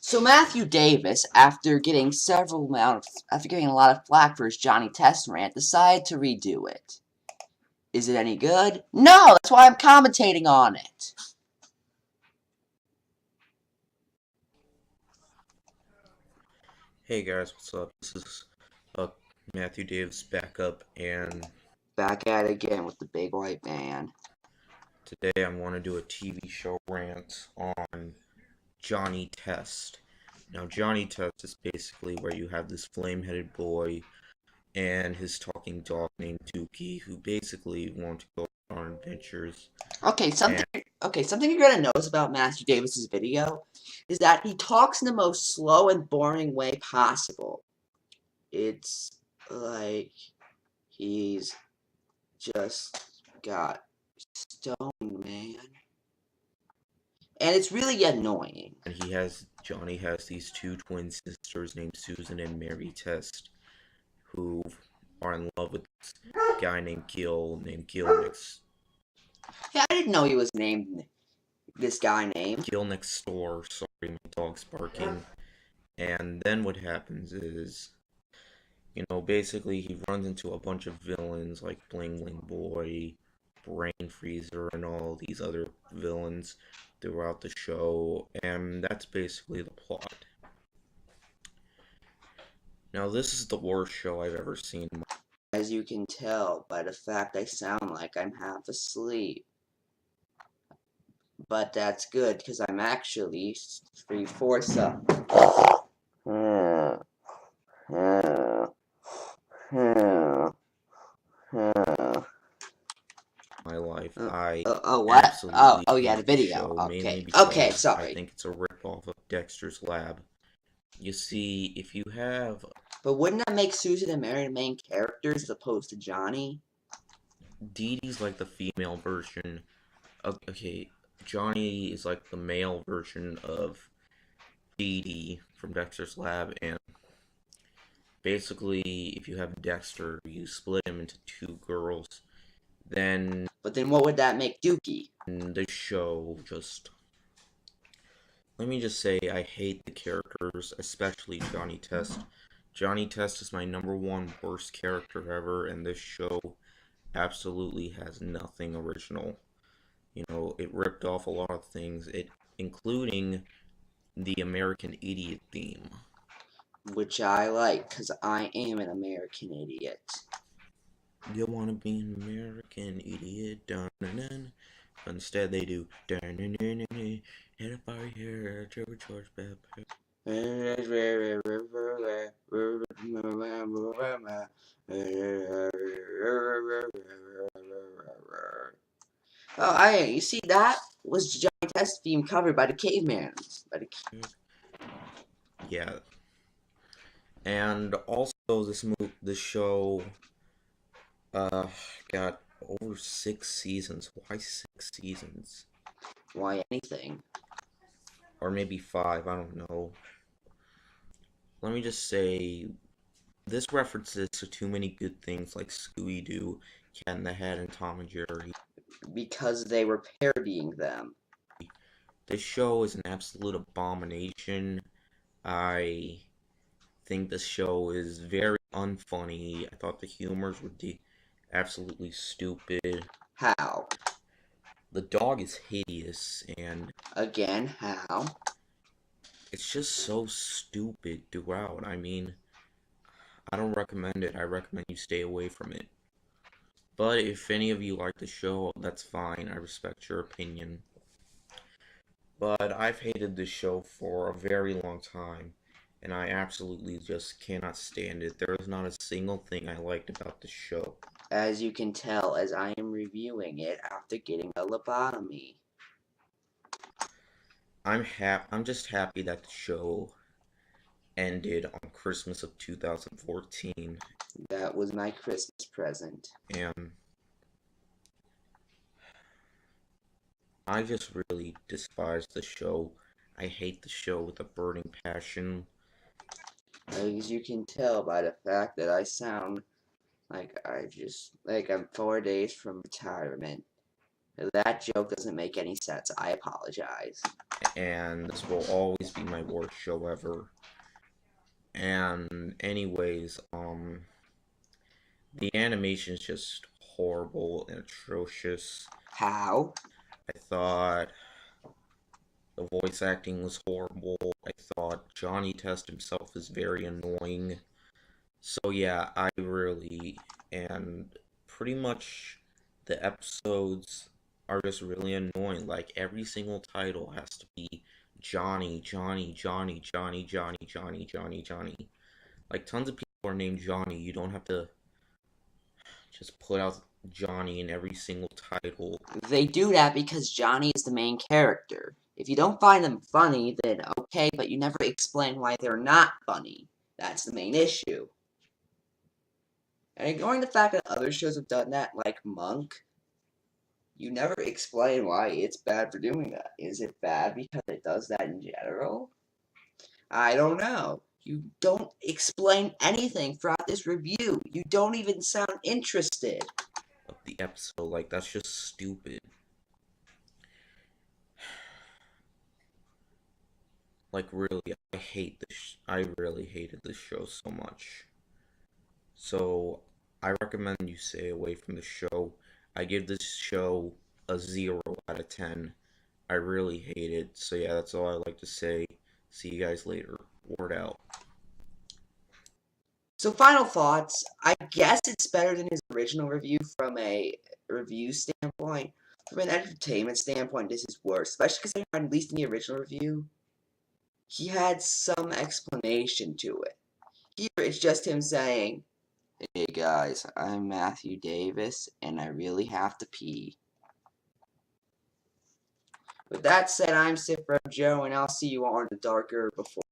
So Matthew Davis, after getting a lot of flack for his Johnny Test rant, decided to redo it. Is it any good? No, that's why I'm commentating on it. Hey guys, what's up? This is Matthew Davis back up, and Back at it again with the big white man. today I want to do a TV show rant on Johnny Test. Now, Johnny Test is basically where you have this flame-headed boy and his talking dog named Dookie, who basically want to go on adventures. Something you're gonna notice about Matthew Davis's video is that he talks in the most slow and boring way possible. It's like he's just got stoned, man. And it's really annoying. And Johnny has these two twin sisters named Susan and Mary Test, who are in love with this guy named Gil next. Yeah, I didn't know he was named this guy named Gil next door. Sorry, my dog's barking. And then what happens is, basically he runs into a bunch of villains like Bling Bling Boy, Brain Freezer, and all these other villains throughout the show, and that's basically the plot. Now, this is the worst show I've ever seen. As you can tell by the fact I sound like I'm half asleep. But that's good, because I'm actually 3/4 up. My life, What? Oh, yeah, the video. Okay, sorry. I think it's a ripoff of Dexter's Lab. You see, if you have... But wouldn't that make Susan and Mary the main characters as opposed to Johnny? Dee Dee's like the female version. Okay, Johnny is like the male version of Dee Dee from Dexter's Lab, and basically, if you have Dexter, you split him into two girls, then... But then what would that make Dookie? The show just... Let me just say, I hate the characters, especially Johnny Test. Johnny Test is my #1 worst character ever, and this show absolutely has nothing original. It ripped off a lot of things, including the American Idiot theme. Which I like, because I am an American idiot. You wanna be an American idiot, dun dun dun. Instead they do dun dun dun dun. And if I hear Trevor George Pepper. Oh, you see, that was Johnny Test theme covered by the Caveman. Yeah. And also, this show got over 6 seasons. Why 6 seasons? Why anything? Or maybe 5, I don't know. Let me just say, this references to too many good things like Scooby-Doo, Cat in the Hat, and Tom and Jerry. Because they were parodying them. This show is an absolute abomination. I think this show is very unfunny. I thought the humors were absolutely stupid. How? The dog is hideous, and... Again, how? It's just so stupid throughout. I mean, I don't recommend it. I recommend you stay away from it. But if any of you like the show, that's fine. I respect your opinion. But I've hated this show for a very long time, and I absolutely just cannot stand it. There is not a single thing I liked about the show. As you can tell, as I am reviewing it after getting a lobotomy. I'm just happy that the show ended on Christmas of 2014. That was my Christmas present. And I just really despise the show. I hate the show with a burning passion. As you can tell by the fact that I sound like I'm 4 days from retirement. That joke doesn't make any sense. I apologize. And this will always be my worst show ever. And anyways, the animation is just horrible and atrocious. How? I thought the voice acting was horrible. I thought Johnny Test himself is very annoying. So yeah, I really, and pretty much the episodes are just really annoying. Like every single title has to be Johnny, Johnny, Johnny, Johnny, Johnny, Johnny, Johnny, Johnny. Like tons of people are named Johnny. You don't have to just put out Johnny in every single title. They do that because Johnny is the main character. If you don't find them funny, then okay, but you never explain why they're not funny. That's the main issue. And ignoring the fact that other shows have done that, like Monk, you never explain why it's bad for doing that. Is it bad because it does that in general? I don't know. You don't explain anything throughout this review. You don't even sound interested. Of the episode, like that's just stupid. Like really, I hate this. I really hated this show so much. So I recommend you stay away from the show. I give this show a 0 out of 10. I really hate it. So yeah, that's all I like to say. See you guys later. Word out. So, final thoughts. I guess it's better than his original review from a review standpoint. From an entertainment standpoint, this is worse. Especially because at least in the original review, he had some explanation to it. Here, it's just him saying, "Hey guys, I'm Matthew Davis, and I really have to pee." With that said, I'm Sifro Joe, and I'll see you all in the darker before.